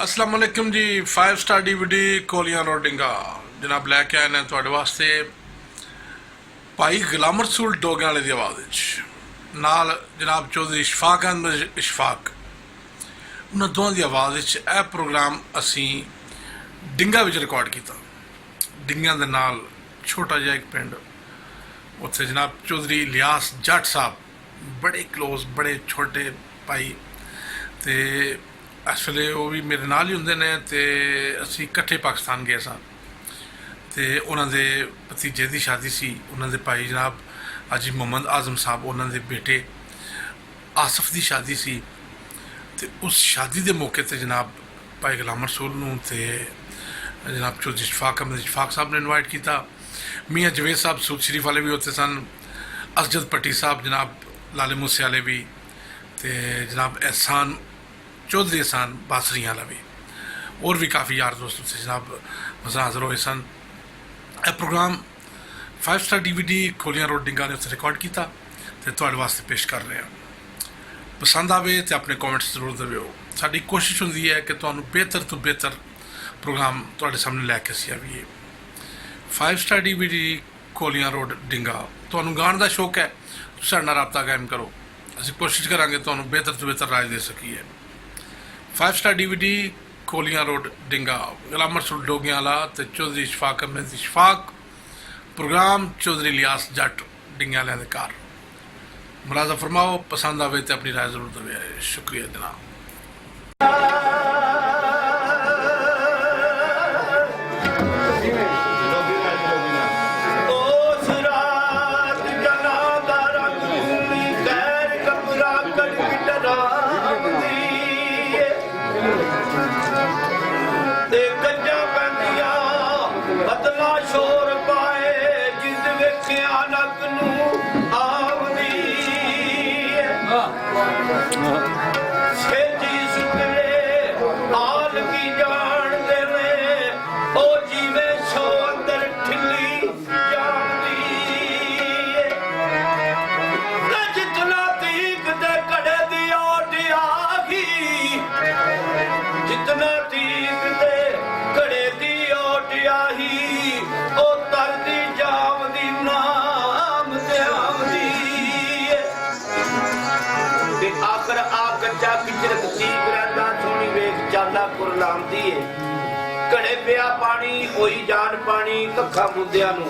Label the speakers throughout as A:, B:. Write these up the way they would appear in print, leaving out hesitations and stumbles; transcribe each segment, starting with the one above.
A: अस्सलाम वालेकुम जी। 5 star DVD कोलियां रोडिंगा जनाब लैके आए ने तुहाडे वास्ते भाई गुलाम रसूल डोगे वाले की आवाज़ नाल जनाब चौधरी इशफाक अहमद इशफाक उन्होंने दोवां की आवाज़ यह प्रोग्राम असी डिंगा विच रिकॉर्ड किया। डिंगा दे नाल छोटा जिहा एक पिंड उत्थे जनाब चौधरी इलियास जट साहब बड़े क्लोज बड़े छोटे भाई ते इस वेले वो भी मेरे नाल ही होंदे ने ते असी इकट्ठे पाकिस्तान गए सां ते उन्हां दे भतीजे की शादी सी। उन्हां दे भाई जनाब हाजी मोहम्मद आजम साहब उन्हां दे बेटे आसफ की शादी सी ते उस शादी के मौके पर जनाब भाई गुलाम रसूल नूं ते जनाब चौधरी इशफाक अहमद इशफाक साहब ने इनवाइट किया। मियाँ जवेद साहब सूद शरीफ वाले भी उत्थे सन, असजद पट्टी साहब जनाब लाले मूसे वाले भी ते जनाब एहसान चौधरी एहसान बासरियां वाला भी और भी काफ़ी यार दोस्त उत्थे जनाब मज़ा हाज़र होए सन। यह प्रोग्राम 5 स्टार DVD खोलियां रोड डिंगा ने उत्थे रिकॉर्ड किया तो तुहाडे वास्ते पेश कर रहे हैं। पसंद आवे तो अपने कॉमेंट्स जरूर देवो। साडी कोशिश होंदी है कि तुहानू बेहतर तो बेहतर प्रोग्राम तुहाडे सामने लैके असीं आवीए। 5 स्टार DVD खोलियां रोड डिंगा तुहानू गाण दा शौक है तो साडे नाल राबता कायम करो, असीं कोशिश करांगे तुहानू बेहतर तो बेहतर राय दे सकीए। 5 star DVD खोलियां road डिंगा Ghulam Rasool डोगियां वाला ते चौधरी इशफाक अहमद इशफाक प्रोग्राम चौधरी इलियास जट डिंगा वाले दे घर मुलाजा फरमाओ। पसंद आवे तो अपनी राय जरूर देवे। शुक्रिया जनाब।
B: शोर पाए जिंद वेखिया नक नू आवदी छेती सुकरे आल की जान देवे ओ जीवे सो अंदर ठिली जांदी ते जितना तीक दे कड़े दी ओट आगी जितना तीक दे कड़े दी ओट आही आखिर आ कच्चा किचरक चीक रहता सोनी वेख चाला कुरलामदी है घड़े पिया पानी होई जान पानी कखा मुद्दिया नू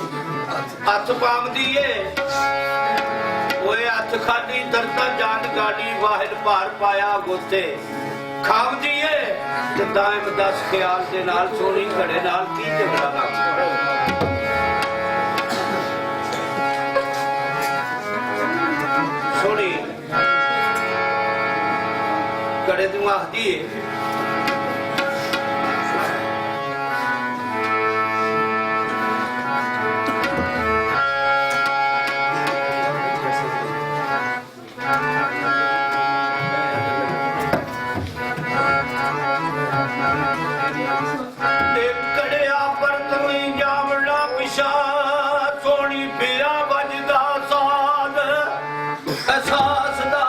B: हथ पावदी है ओए हथ खाली दरता जान गाड़ी वाहिद भार पाया गोते खावदी है ते दाइम दस ख्याल दे नाल सोनी घड़े नाल की झगड़ा ना सोनी कड़े तू आखदी है कड़िया पर तुम्हें जावड़ा पिछा सोनी बिया बजदा साल एहसास दा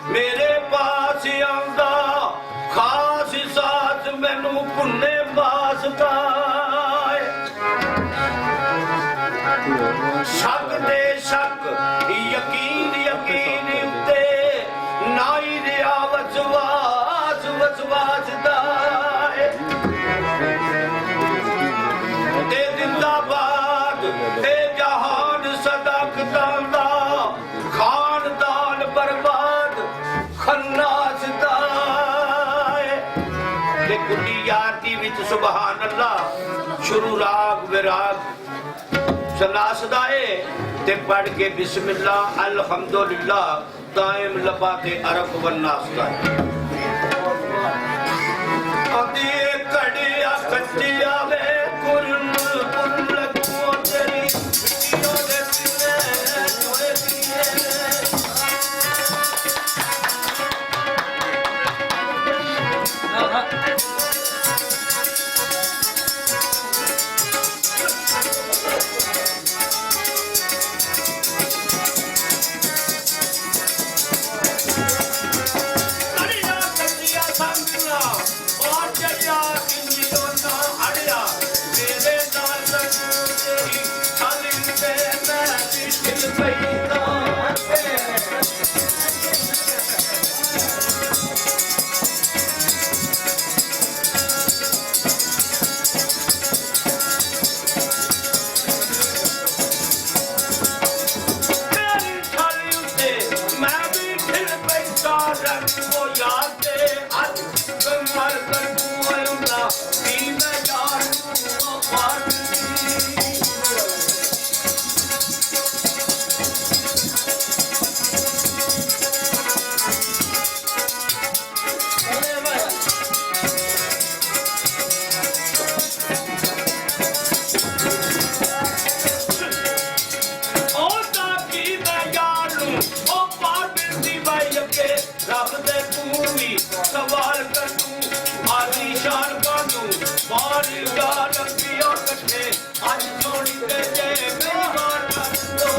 B: मेरे पास आंदा खास साथ मैनू भुन्ने वासता शक दे शक यकीन यकीन उत्ते नाई रिया वसवास वसवास दा ते जिंदाबाद ते जहान सदाकतां दा खानदान बर्बाद खन्नास दा ते गुड्डी यारती विच सुभान अल्लाह शुरू राग विराग सनास दा ते पढ़ के बिस्मिल्लाह अल्हम्दुलिल्लाह दाइम लबा के अरब वन्नास दा अदी कड़िया कच्चिया वे कुरन कुरन को तेरी वीडियो दे सिने जोए दिए यार दे आज कमर करूं ना दी मैं यार को पार रब दे तू भी सवाल कर तू आदि शान कानू बार यार पिया कटे आज जोड़ी के जे मेरी बात दो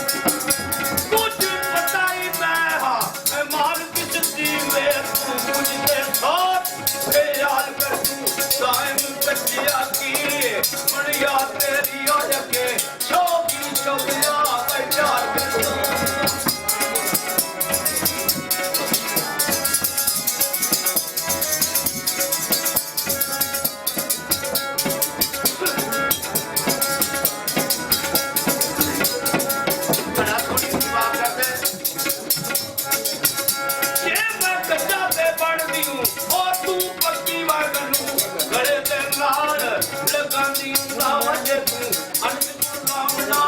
B: कुछ बताई मैं हां मार किस दी में तू मुझे याद कर तू कायम कच्चिया की बढ़िया तेरी के छोकी चौकिया याद कर तू लगानी लावज तू अंत लावना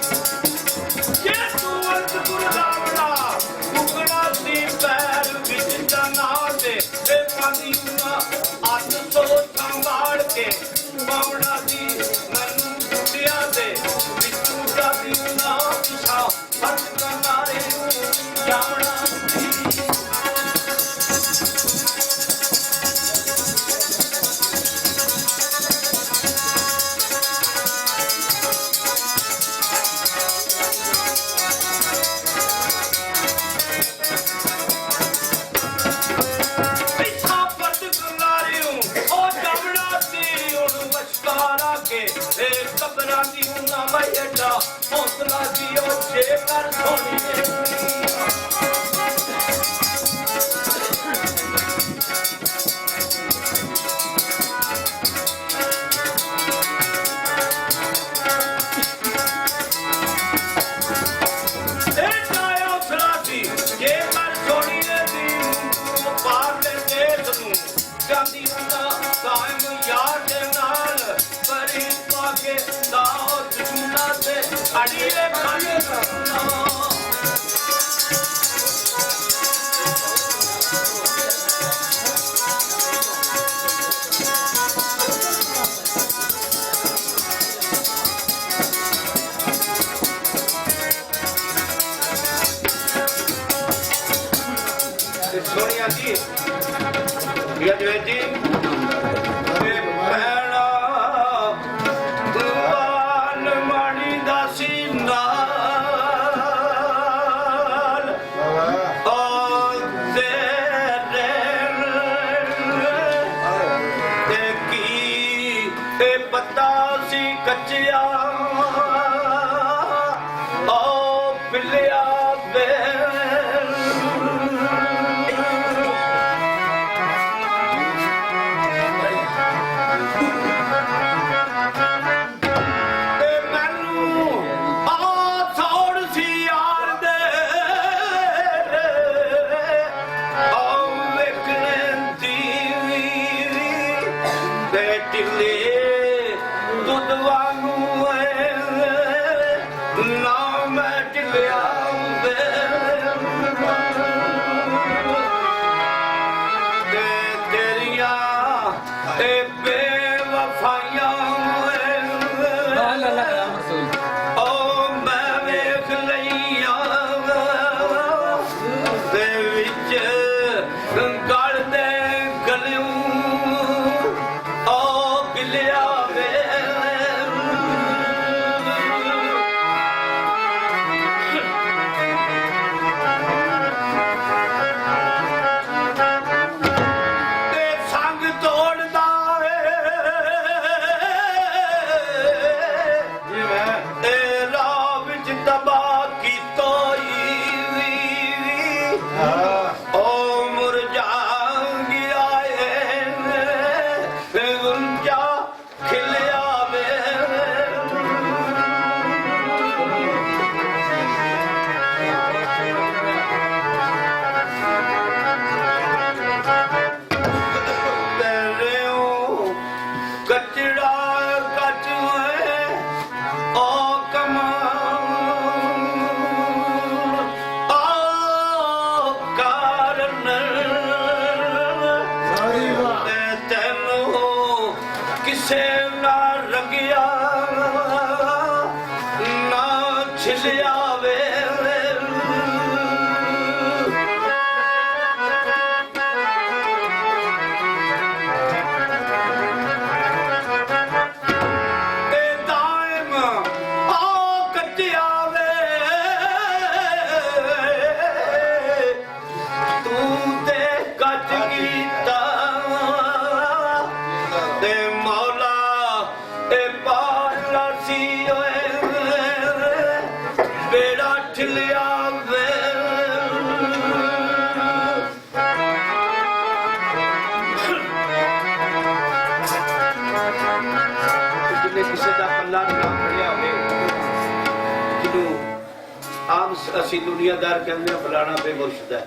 B: ये तू अंत लावना टुकड़ा सी पैर विच जाना दे पानी ना आज तो संभाल के बावड़ा दी नन्नू टूटिया दे बिच्छू जाती ना पिछा हट कनारे जावड़ा कबरा दी ना मैया हौसला दियो जे कर सोनी ਜਾਂਦੀ ਨਾ ਕਾਇਮ ਯਾਰ ਦੇ ਨਾਲ ਪਰੀ ਪਾ ਕੇ ਲਾਓ ਦੁਸ਼ਮਣਾ ਤੇ ਅੜੀਏ ਖਾਣੇ ਨਾ ਸੋਨੀਆ ਜੀ Graduate जी पहला दुआल मणि दासी नाल ते की पता सी कच्चिया ओ पिलिया दे ओ मुरझा गया गुंजा खिलिया वे कचड़ा कच ओ कमा किसे ना रंगिया ना छिलिया वे दाइम आ कटिया वे तू ते कट कीता ते मौला ए पाला सी बेड़ा ठिलिया वे जिन्हें किसी का पल्ला ना फड़िया होवे जिन्हों आम असी दुनियादार कहते हैं फलाना बेमुर्शद है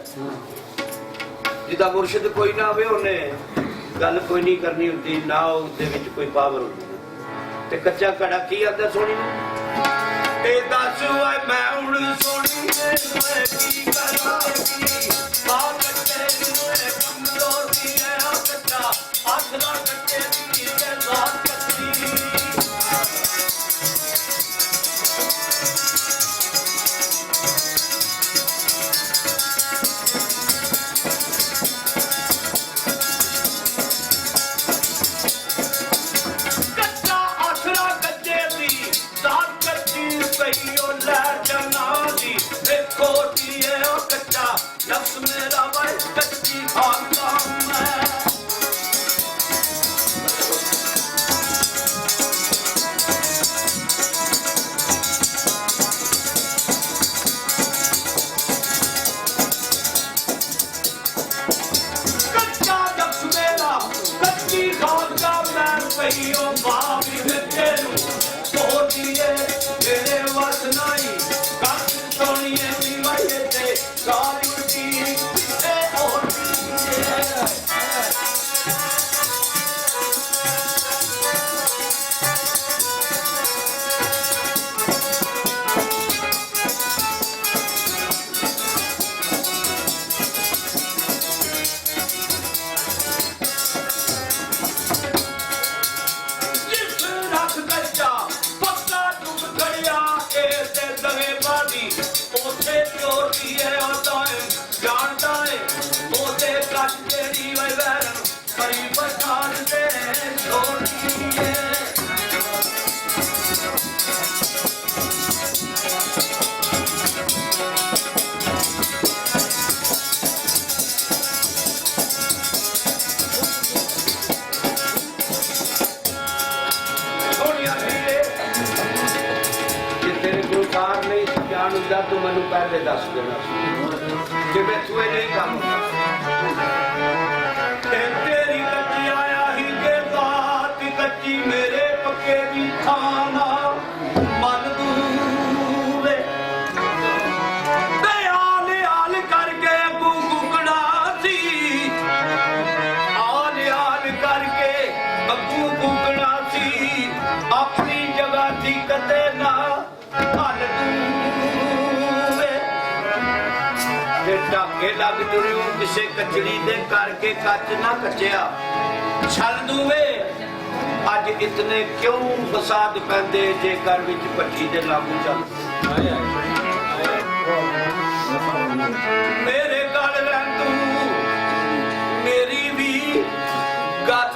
B: जिदा मुर्शद कोई ना होवे उन्हें गल कोई नहीं करनी होती ना उसदे विच कोई पावर होती ते कच्चा कड़ा की आंदा सोनी ए दस ओए मैं हुण सोनी मैं की करां आ कच्चे में कमजोर दी है आ कच्चा आखरा कच्चे दी है रात कच्ची नफ्स मेरा भाई कच्ची खाता मैं कच्चा नफ्स मेरा कच्ची खाता मैं कहियो भाभी बेटे नू सोचिए मेरे वस नहीं कस सोनिए दीवाये ते सारी तू मैं पहले दस देना कि मैं तुए नहीं काम तेरी कच्ची आया ही के बात कच्ची मेरे पक्के भी खाना मन दूरे आल आल करके गुगड़ा सी आल करके अबू गुगड़ा सी अपनी जगह थी कते ना हल ढाके लग तुरियो किसे कचड़ी दे करके कच ना कचिया छल दूवे अज इतने क्यों फसाद पैंदे जे घर विच भट्टी दे लागू चल मेरे गल रह तू मेरी भी गल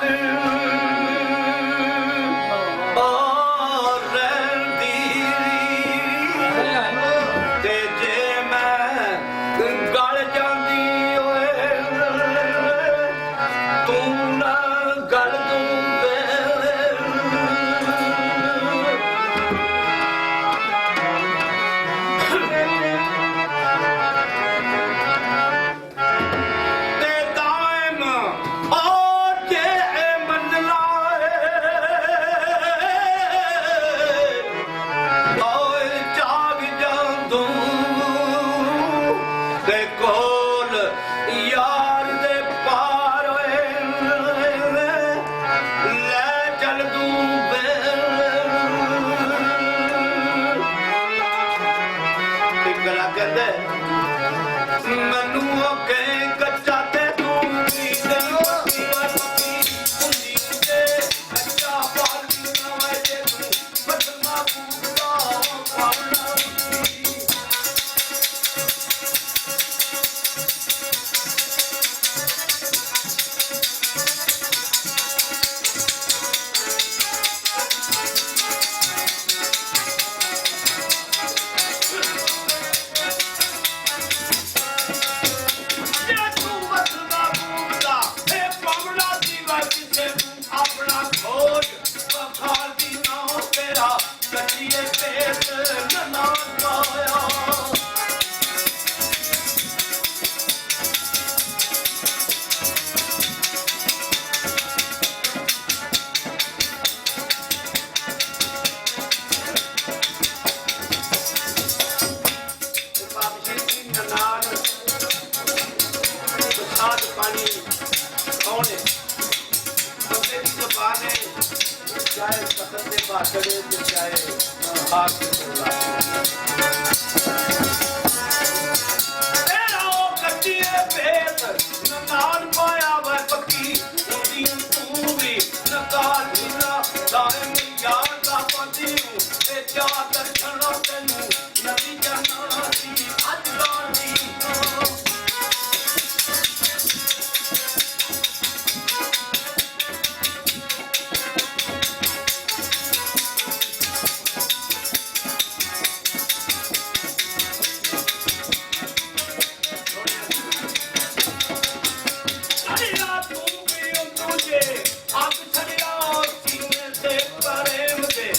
B: ਕਹੀਂ ਕੱਚਾ ਤੇ ਤੂੰ ਵੀ ਤੈਨੂੰ ਪੱਕੀ ਵਾ ਪੱਕੀ ਹੁੰਦੀ ਤੇ ਕੱਚਾ ਪਾਲੀ ਨਾ ਵੇ ਜੇ ਤੂੰ ਬਦਮਾ ਬੂਦਾ ਪਾਉਣਾ ਆਪਣਾ ਖੋਜ ਬਖਾਲ ਦੀ ਨਾ ਤੇਰਾ ਕੱਚੀਏ ਪੇਟ ਨਾ ਪਾਇਆ ਬਾਬਜੀ ਦੀ ਨਨਾਣ ਸਾਧ ਪਾਣੀ ਕੌਣ ਹੈ ਬੰਦੇ ਦੀ ਜ਼ਬਾਨ ਹੈ ਚਾਹੇ ਕਸਮ ਦੇ ਬਾਦੜੇ ਤੇ ਚਾਹੇ ਹਾਥ ਦੇ ਸੋਲਾ ਤੇਰਾ ਉਹ ਕੱਚੀਏ ਪੇਟ ਨਨਾਣ ਪਾਇਆ ਵਾ ਪੱਕੀ ਉਹਦੀ ਤੂੰ ਵੀ ਨਕਾਲ ਨਾ ਦਾਇਮ ਯਾਰ ਦਾ ਪਤੀ ਨੂੰ ਤੇ ਜਾ ਦਰਸ਼ਨੋਂ ਤੈਨੂੰ ਨਦੀ ਜਾਣਾ ਸੀ ਅੱਜ ਦਾ ਦੀ ਅੱਗ ਛੜਿਆ ਸੀਨੇ ਤੇ ਪ੍ਰੇਮ ਦੇ